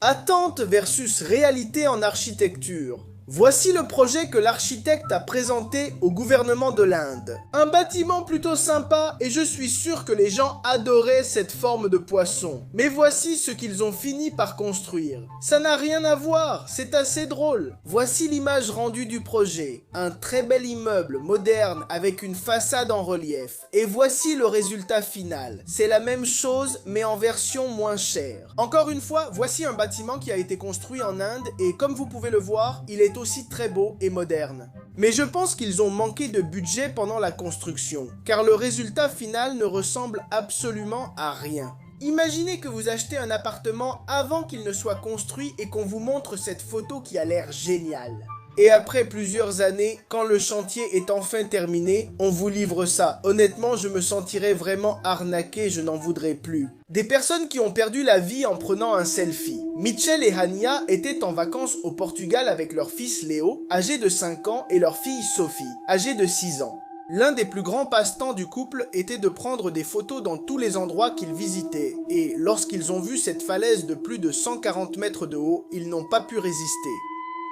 Attente versus réalité en architecture. Voici le projet que l'architecte a présenté au gouvernement de l'Inde. Un bâtiment plutôt sympa et je suis sûr que les gens adoraient cette forme de poisson. Mais voici ce qu'ils ont fini par construire. Ça n'a rien à voir, c'est assez drôle. Voici l'image rendue du projet. Un très bel immeuble moderne avec une façade en relief. Et voici le résultat final. C'est la même chose mais en version moins chère. Encore une fois, voici un bâtiment qui a été construit en Inde et comme vous pouvez le voir, il est aussi très beau et moderne. Mais je pense qu'ils ont manqué de budget pendant la construction, car le résultat final ne ressemble absolument à rien. Imaginez que vous achetez un appartement avant qu'il ne soit construit et qu'on vous montre cette photo qui a l'air géniale. Et après plusieurs années, quand le chantier est enfin terminé, on vous livre ça. Honnêtement, je me sentirais vraiment arnaqué, je n'en voudrais plus. Des personnes qui ont perdu la vie en prenant un selfie. Mitchell et Hania étaient en vacances au Portugal avec leur fils Léo, âgé de 5 ans, et leur fille Sophie, âgée de 6 ans. L'un des plus grands passe-temps du couple était de prendre des photos dans tous les endroits qu'ils visitaient. Et lorsqu'ils ont vu cette falaise de plus de 140 mètres de haut, ils n'ont pas pu résister.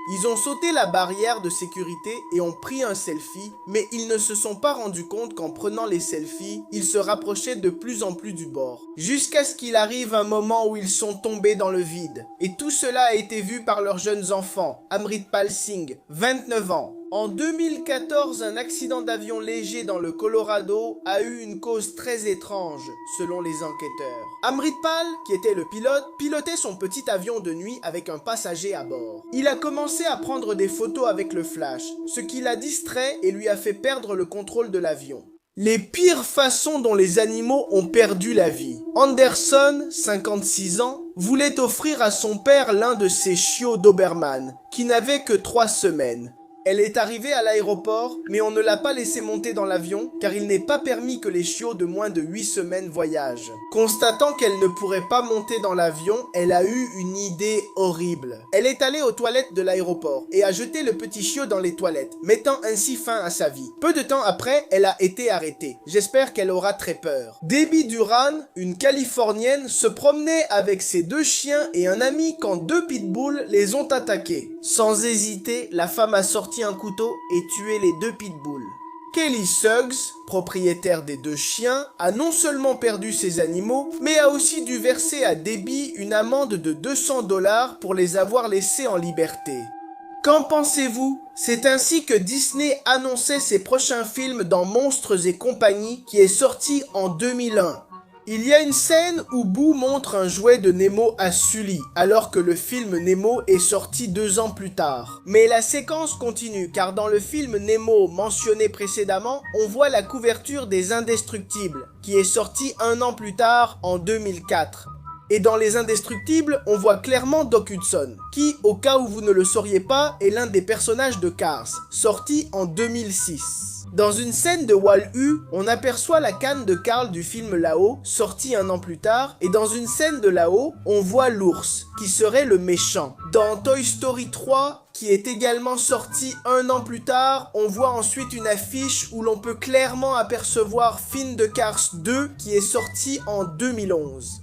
Ils ont sauté la barrière de sécurité et ont pris un selfie, mais ils ne se sont pas rendus compte qu'en prenant les selfies, ils se rapprochaient de plus en plus du bord. Jusqu'à ce qu'il arrive un moment où ils sont tombés dans le vide. Et tout cela a été vu par leurs jeunes enfants, Amritpal Singh, 29 ans. En 2014, un accident d'avion léger dans le Colorado a eu une cause très étrange, selon les enquêteurs. Amritpal, qui était le pilote, pilotait son petit avion de nuit avec un passager à bord. Il a commencé à prendre des photos avec le flash, ce qui l'a distrait et lui a fait perdre le contrôle de l'avion. Les pires façons dont les animaux ont perdu la vie. Anderson, 56 ans, voulait offrir à son père l'un de ses chiots Doberman, qui n'avait que 3 semaines. Elle est arrivée à l'aéroport, mais on ne l'a pas laissée monter dans l'avion, car il n'est pas permis que les chiots de moins de 8 semaines voyagent. Constatant qu'elle ne pourrait pas monter dans l'avion, elle a eu une idée horrible. Elle est allée aux toilettes de l'aéroport et a jeté le petit chiot dans les toilettes, mettant ainsi fin à sa vie. Peu de temps après, elle a été arrêtée. J'espère qu'elle aura très peur. Debbie Duran, une Californienne, se promenait avec ses 2 chiens et un ami quand 2 pitbulls les ont attaqués. Sans hésiter, la femme a sorti un couteau et tué les 2 pitbulls. Kelly Suggs, propriétaire des 2 chiens, a non seulement perdu ses animaux, mais a aussi dû verser à Debbie une amende de 200 $ pour les avoir laissés en liberté. Qu'en pensez-vous? C'est ainsi que Disney annonçait ses prochains films dans Monstres et compagnie qui est sorti en 2001. Il y a une scène où Boo montre un jouet de Nemo à Sully, alors que le film Nemo est sorti 2 ans plus tard. Mais la séquence continue, car dans le film Nemo mentionné précédemment, on voit la couverture des Indestructibles, qui est sorti 1 an plus tard, en 2004. Et dans Les Indestructibles, on voit clairement Doc Hudson, qui, au cas où vous ne le sauriez pas, est l'un des personnages de Cars, sorti en 2006. Dans une scène de Wall-E, on aperçoit la canne de Carl du film Là-haut, sorti 1 an plus tard, et dans une scène de Là-haut, on voit l'ours, qui serait le méchant. Dans Toy Story 3, qui est également sorti 1 an plus tard, on voit ensuite une affiche où l'on peut clairement apercevoir Finn de Cars 2, qui est sorti en 2011.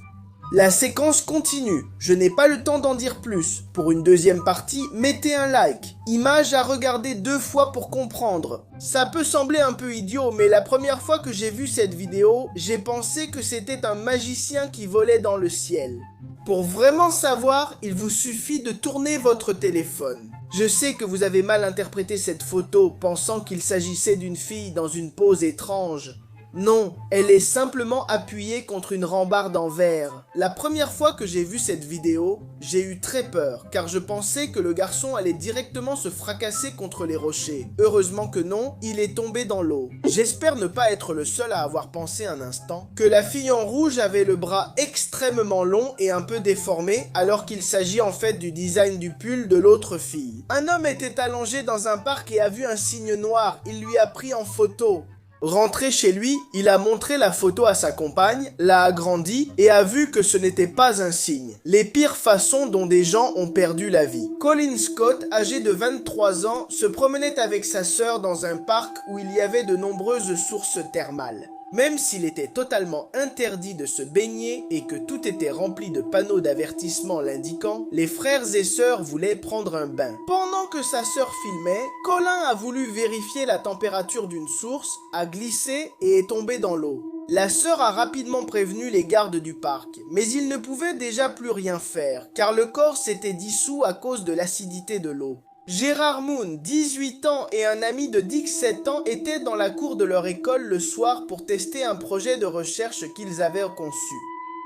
La séquence continue, je n'ai pas le temps d'en dire plus. Pour une deuxième partie, mettez un like. Image à regarder 2 fois pour comprendre. Ça peut sembler un peu idiot, mais la première fois que j'ai vu cette vidéo, j'ai pensé que c'était un magicien qui volait dans le ciel. Pour vraiment savoir, il vous suffit de tourner votre téléphone. Je sais que vous avez mal interprété cette photo, pensant qu'il s'agissait d'une fille dans une pose étrange. Non, elle est simplement appuyée contre une rambarde en verre. La première fois que j'ai vu cette vidéo, j'ai eu très peur, car je pensais que le garçon allait directement se fracasser contre les rochers. Heureusement que non, il est tombé dans l'eau. J'espère ne pas être le seul à avoir pensé un instant que la fille en rouge avait le bras extrêmement long et un peu déformé, alors qu'il s'agit en fait du design du pull de l'autre fille. Un homme était allongé dans un parc et a vu un signe noir, il lui a pris en photo. Rentré chez lui, il a montré la photo à sa compagne, l'a agrandie et a vu que ce n'était pas un signe. Les pires façons dont des gens ont perdu la vie. Colin Scott, âgé de 23 ans, se promenait avec sa sœur dans un parc où il y avait de nombreuses sources thermales. Même s'il était totalement interdit de se baigner et que tout était rempli de panneaux d'avertissement l'indiquant, les frères et sœurs voulaient prendre un bain. Pendant que sa sœur filmait, Colin a voulu vérifier la température d'une source, a glissé et est tombé dans l'eau. La sœur a rapidement prévenu les gardes du parc, mais ils ne pouvaient déjà plus rien faire, car le corps s'était dissous à cause de l'acidité de l'eau. Gérard Moon, 18 ans, et un ami de Dick, 7 ans, étaient dans la cour de leur école le soir pour tester un projet de recherche qu'ils avaient conçu.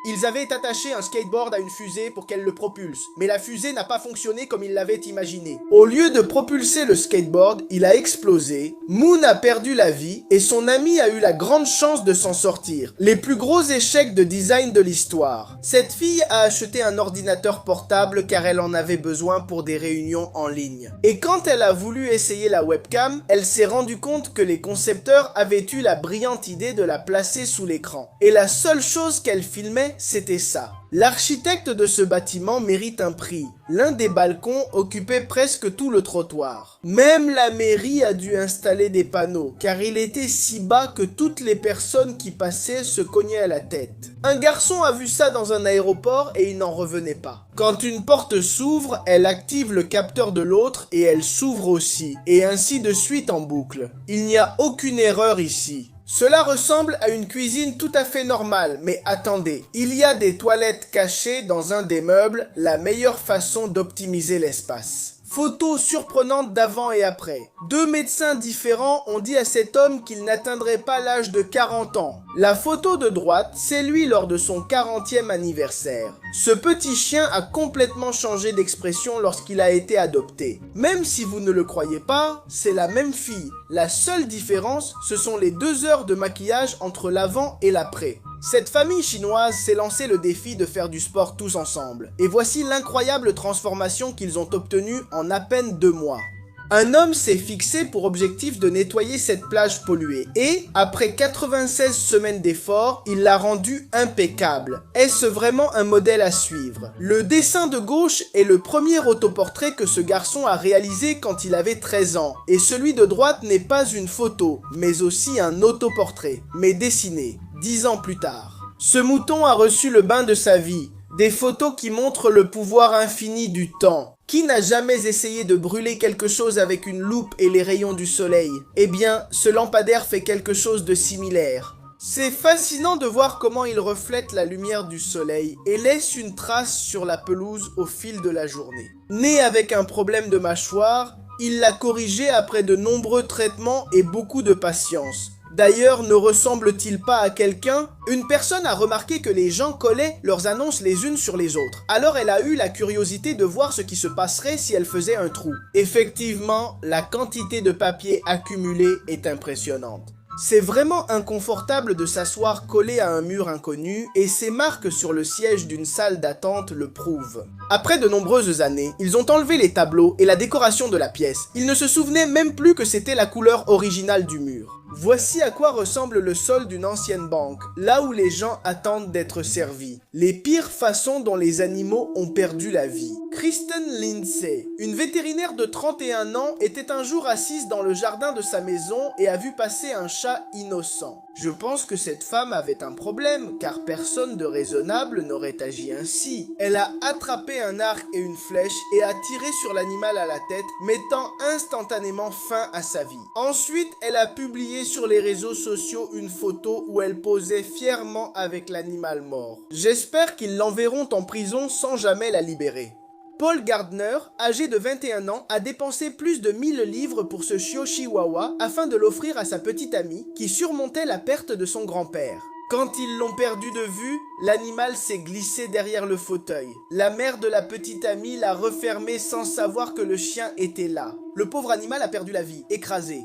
Ils avaient attaché un skateboard à une fusée pour qu'elle le propulse, mais la fusée n'a pas fonctionné comme ils l'avaient imaginé. Au lieu de propulser le skateboard, il a explosé, Moon a perdu la vie et son ami a eu la grande chance de s'en sortir. Les plus gros échecs de design de l'histoire. Cette fille a acheté un ordinateur portable car elle en avait besoin pour des réunions en ligne. Et quand elle a voulu essayer la webcam, elle s'est rendue compte que les concepteurs avaient eu la brillante idée de la placer sous l'écran. Et la seule chose qu'elle filmait, c'était ça. L'architecte de ce bâtiment mérite un prix. L'un des balcons occupait presque tout le trottoir. Même la mairie a dû installer des panneaux, car il était si bas que toutes les personnes qui passaient se cognaient à la tête. Un garçon a vu ça dans un aéroport et il n'en revenait pas. Quand une porte s'ouvre, elle active le capteur de l'autre et elle s'ouvre aussi, et ainsi de suite en boucle. Il n'y a aucune erreur ici. Cela ressemble à une cuisine tout à fait normale, mais attendez, il y a des toilettes cachées dans un des meubles, la meilleure façon d'optimiser l'espace. Photo surprenante d'avant et après. Deux médecins différents ont dit à cet homme qu'il n'atteindrait pas l'âge de 40 ans. La photo de droite, c'est lui lors de son 40e anniversaire. Ce petit chien a complètement changé d'expression lorsqu'il a été adopté. Même si vous ne le croyez pas, c'est la même fille. La seule différence, ce sont les 2 heures de maquillage entre l'avant et l'après. Cette famille chinoise s'est lancé le défi de faire du sport tous ensemble. Et voici l'incroyable transformation qu'ils ont obtenue en à peine 2 mois. Un homme s'est fixé pour objectif de nettoyer cette plage polluée et, après 96 semaines d'efforts, il l'a rendue impeccable. Est-ce vraiment un modèle à suivre? Le dessin de gauche est le premier autoportrait que ce garçon a réalisé quand il avait 13 ans. Et celui de droite n'est pas une photo, mais aussi un autoportrait, mais dessiné. 10 ans plus tard. Ce mouton a reçu le bain de sa vie. Des photos qui montrent le pouvoir infini du temps. Qui n'a jamais essayé de brûler quelque chose avec une loupe et les rayons du soleil? Eh bien, ce lampadaire fait quelque chose de similaire. C'est fascinant de voir comment il reflète la lumière du soleil et laisse une trace sur la pelouse au fil de la journée. Né avec un problème de mâchoire, il l'a corrigé après de nombreux traitements et beaucoup de patience. D'ailleurs, ne ressemble-t-il pas à quelqu'un? Une personne a remarqué que les gens collaient leurs annonces les unes sur les autres. Alors elle a eu la curiosité de voir ce qui se passerait si elle faisait un trou. Effectivement, la quantité de papier accumulé est impressionnante. C'est vraiment inconfortable de s'asseoir collé à un mur inconnu et ces marques sur le siège d'une salle d'attente le prouvent. Après de nombreuses années, ils ont enlevé les tableaux et la décoration de la pièce. Ils ne se souvenaient même plus que c'était la couleur originale du mur. Voici à quoi ressemble le sol d'une ancienne banque, là où les gens attendent d'être servis. Les pires façons dont les animaux ont perdu la vie. Kristen Lindsay, une vétérinaire de 31 ans, était un jour assise dans le jardin de sa maison et a vu passer un chat innocent. Je pense que cette femme avait un problème, car personne de raisonnable n'aurait agi ainsi. Elle a attrapé un arc et une flèche et a tiré sur l'animal à la tête, mettant instantanément fin à sa vie. Ensuite, elle a publié sur les réseaux sociaux une photo où elle posait fièrement avec l'animal mort. J'espère qu'ils l'enverront en prison sans jamais la libérer. Paul Gardner, âgé de 21 ans, a dépensé plus de 1000 livres pour ce chiot chihuahua afin de l'offrir à sa petite amie qui surmontait la perte de son grand-père. Quand ils l'ont perdu de vue, l'animal s'est glissé derrière le fauteuil. La mère de la petite amie l'a refermé sans savoir que le chien était là. Le pauvre animal a perdu la vie, écrasé.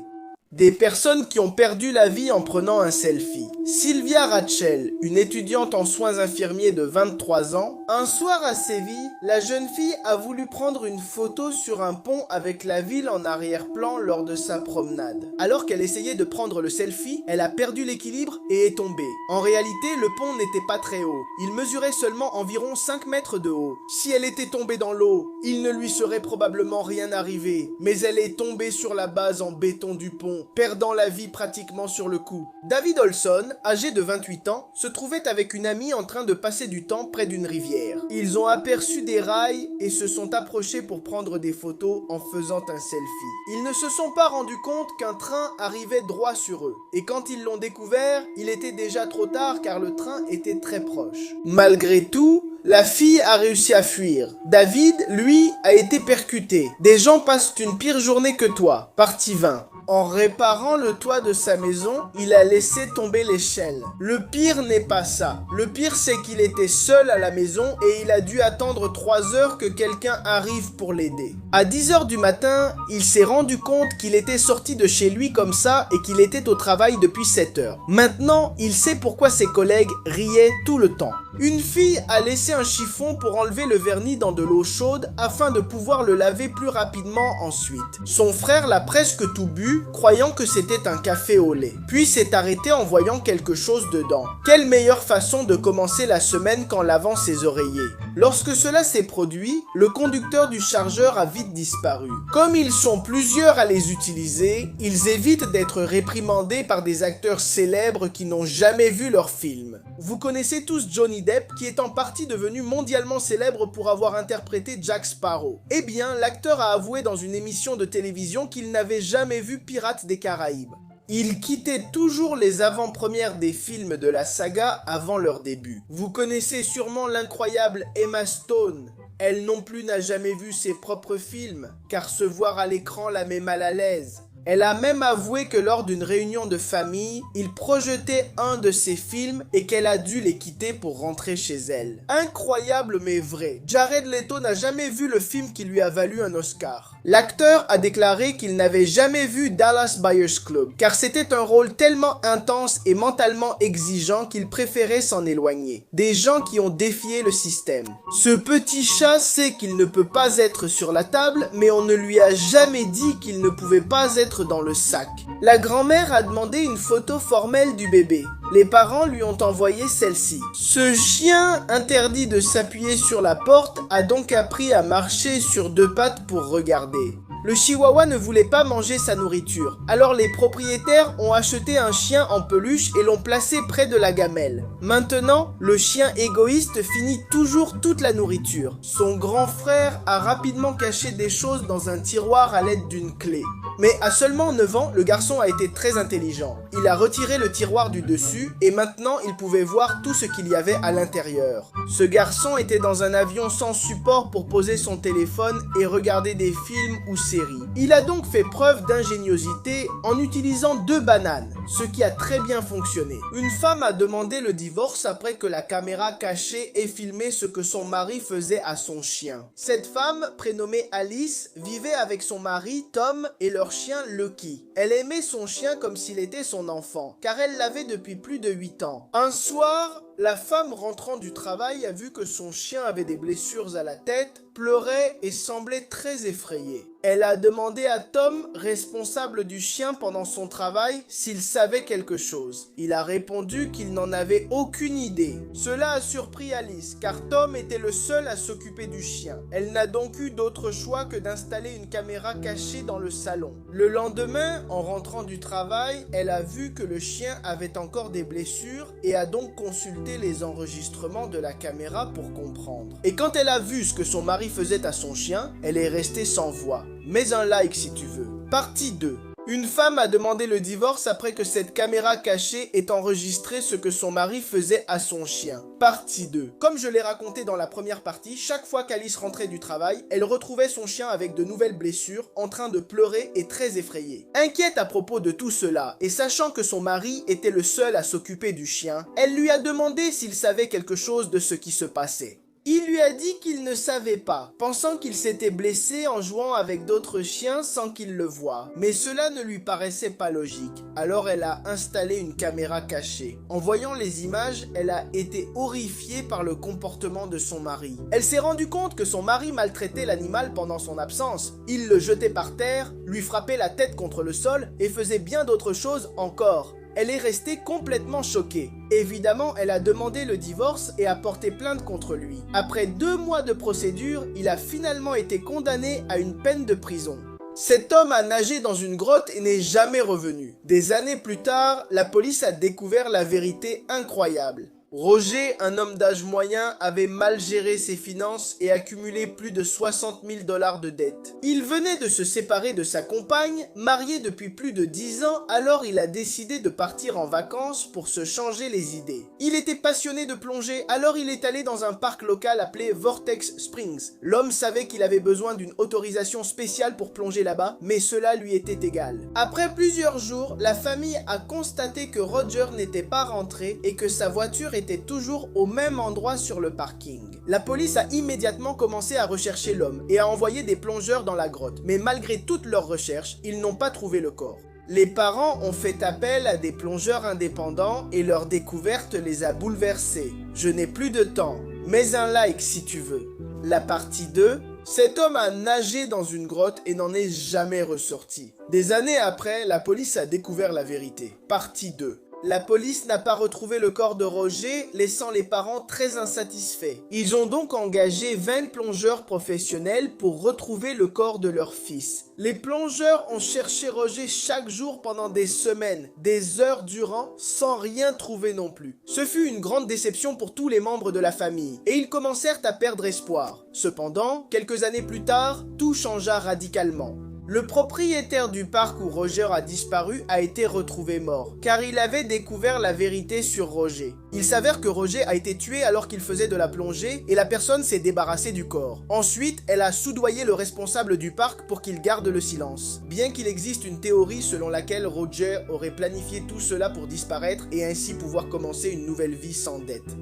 Des personnes qui ont perdu la vie en prenant un selfie. Sylvia Rachel, une étudiante en soins infirmiers de 23 ans, un soir à Séville, la jeune fille a voulu prendre une photo sur un pont avec la ville en arrière-plan lors de sa promenade. Alors qu'elle essayait de prendre le selfie, elle a perdu l'équilibre et est tombée. En réalité, le pont n'était pas très haut. Il mesurait seulement environ 5 mètres de haut. Si elle était tombée dans l'eau, il ne lui serait probablement rien arrivé. Mais elle est tombée sur la base en béton du pont. camion, perdant la vie pratiquement sur le coup. David Olson, âgé de 28 ans, se trouvait avec une amie en train de passer du temps près d'une rivière. Ils ont aperçu des rails et se sont approchés pour prendre des photos en faisant un selfie. Ils ne se sont pas rendus compte qu'un train arrivait droit sur eux. Et quand ils l'ont découvert, il était déjà trop tard car le train était très proche. Malgré tout, la fille a réussi à fuir. David, lui, a été percuté. Des gens passent une pire journée que toi. Partie 20. En réparant le toit de sa maison, il a laissé tomber l'échelle. Le pire n'est pas ça. Le pire, c'est qu'il était seul à la maison et il a dû attendre 3 heures que quelqu'un arrive pour l'aider. À 10 heures du matin, il s'est rendu compte qu'il était sorti de chez lui comme ça et qu'il était au travail depuis 7 heures. Maintenant, il sait pourquoi ses collègues riaient tout le temps. Une fille a laissé un chiffon pour enlever le vernis dans de l'eau chaude afin de pouvoir le laver plus rapidement ensuite. Son frère l'a presque tout bu, croyant que c'était un café au lait. Puis s'est arrêté en voyant quelque chose dedans. Quelle meilleure façon de commencer la semaine qu'en lavant ses oreillers. Lorsque cela s'est produit, le conducteur du chargeur a vite disparu. Comme ils sont plusieurs à les utiliser, ils évitent d'être réprimandés par des acteurs célèbres qui n'ont jamais vu leur film. Vous connaissez tous Johnny Depp qui est en partie devenu mondialement célèbre pour avoir interprété Jack Sparrow. Eh bien, l'acteur a avoué dans une émission de télévision qu'il n'avait jamais vu Pirates des Caraïbes. Il quittait toujours les avant-premières des films de la saga avant leur début. Vous connaissez sûrement l'incroyable Emma Stone. Elle non plus n'a jamais vu ses propres films, car se voir à l'écran la met mal à l'aise. Elle a même avoué que lors d'une réunion de famille, il projetait un de ses films et qu'elle a dû les quitter pour rentrer chez elle. Incroyable mais vrai, Jared Leto n'a jamais vu le film qui lui a valu un Oscar. L'acteur a déclaré qu'il n'avait jamais vu Dallas Buyers Club, car c'était un rôle tellement intense et mentalement exigeant qu'il préférait s'en éloigner. Des gens qui ont défié le système. Ce petit chat sait qu'il ne peut pas être sur la table, mais on ne lui a jamais dit qu'il ne pouvait pas être dans le sac. La grand-mère a demandé une photo formelle du bébé. Les parents lui ont envoyé celle-ci. Ce chien, interdit de s'appuyer sur la porte, a donc appris à marcher sur 2 pattes pour regarder. Le chihuahua ne voulait pas manger sa nourriture, alors les propriétaires ont acheté un chien en peluche et l'ont placé près de la gamelle. Maintenant, le chien égoïste finit toujours toute la nourriture. Son grand frère a rapidement caché des choses dans un tiroir à l'aide d'une clé. Mais à seulement 9 ans, le garçon a été très intelligent. Il a retiré le tiroir du dessus et maintenant il pouvait voir tout ce qu'il y avait à l'intérieur. Ce garçon était dans un avion sans support pour poser son téléphone et regarder des films ou séries. Il a donc fait preuve d'ingéniosité en utilisant 2 bananes, ce qui a très bien fonctionné. Une femme a demandé le divorce après que la caméra cachée ait filmé ce que son mari faisait à son chien. Cette femme, prénommée Alice, vivait avec son mari Tom et leur chien Lucky. Elle aimait son chien comme s'il était son enfant, car elle l'avait depuis plus de 8 ans. Un soir, la femme rentrant du travail a vu que son chien avait des blessures à la tête, pleurait et semblait très effrayé. Elle a demandé à Tom, responsable du chien pendant son travail, s'il savait quelque chose. Il a répondu qu'il n'en avait aucune idée. Cela a surpris Alice, car Tom était le seul à s'occuper du chien. Elle n'a donc eu d'autre choix que d'installer une caméra cachée dans le salon. Le lendemain, en rentrant du travail, elle a vu que le chien avait encore des blessures et a donc consulté les enregistrements de la caméra pour comprendre. Et quand elle a vu ce que son mari faisait à son chien, elle est restée sans voix. Mets un like si tu veux. Partie 2. Une femme a demandé le divorce après que cette caméra cachée ait enregistré ce que son mari faisait à son chien. Partie 2. Comme je l'ai raconté dans la première partie, chaque fois qu'Alice rentrait du travail, elle retrouvait son chien avec de nouvelles blessures, en train de pleurer et très effrayée. Inquiète à propos de tout cela, et sachant que son mari était le seul à s'occuper du chien, elle lui a demandé s'il savait quelque chose de ce qui se passait. Il lui a dit qu'il ne savait pas, pensant qu'il s'était blessé en jouant avec d'autres chiens sans qu'il le voie. Mais cela ne lui paraissait pas logique. Alors elle a installé une caméra cachée. En voyant les images, elle a été horrifiée par le comportement de son mari. Elle s'est rendue compte que son mari maltraitait l'animal pendant son absence. Il le jetait par terre, lui frappait la tête contre le sol et faisait bien d'autres choses encore. Elle est restée complètement choquée. Évidemment, elle a demandé le divorce et a porté plainte contre lui. Après 2 mois de procédure, il a finalement été condamné à une peine de prison. Cet homme a nagé dans une grotte et n'est jamais revenu. Des années plus tard, la police a découvert la vérité incroyable. Roger, un homme d'âge moyen, avait mal géré ses finances et accumulé plus de 60 000 $ de dettes. Il venait de se séparer de sa compagne, mariée depuis plus de 10 ans, alors il a décidé de partir en vacances pour se changer les idées. Il était passionné de plongée, alors il est allé dans un parc local appelé Vortex Springs. L'homme savait qu'il avait besoin d'une autorisation spéciale pour plonger là-bas, mais cela lui était égal. Après plusieurs jours, la famille a constaté que Roger n'était pas rentré et que sa voiture était toujours au même endroit sur le parking. La police a immédiatement commencé à rechercher l'homme et a envoyé des plongeurs dans la grotte, mais malgré toutes leurs recherches, ils n'ont pas trouvé le corps. Les parents ont fait appel à des plongeurs indépendants et leur découverte les a bouleversés. Je n'ai plus de temps, mets un like si tu veux. La partie 2. Cet homme a nagé dans une grotte et n'en est jamais ressorti. Des années après, la police a découvert la vérité. Partie 2. La police n'a pas retrouvé le corps de Roger, laissant les parents très insatisfaits. Ils ont donc engagé 20 plongeurs professionnels pour retrouver le corps de leur fils. Les plongeurs ont cherché Roger chaque jour pendant des semaines, des heures durant, sans rien trouver non plus. Ce fut une grande déception pour tous les membres de la famille, et ils commencèrent à perdre espoir. Cependant, quelques années plus tard, tout changea radicalement. Le propriétaire du parc où Roger a disparu a été retrouvé mort, car il avait découvert la vérité sur Roger. Il s'avère que Roger a été tué alors qu'il faisait de la plongée et la personne s'est débarrassée du corps. Ensuite, elle a soudoyé le responsable du parc pour qu'il garde le silence. Bien qu'il existe une théorie selon laquelle Roger aurait planifié tout cela pour disparaître et ainsi pouvoir commencer une nouvelle vie sans dette.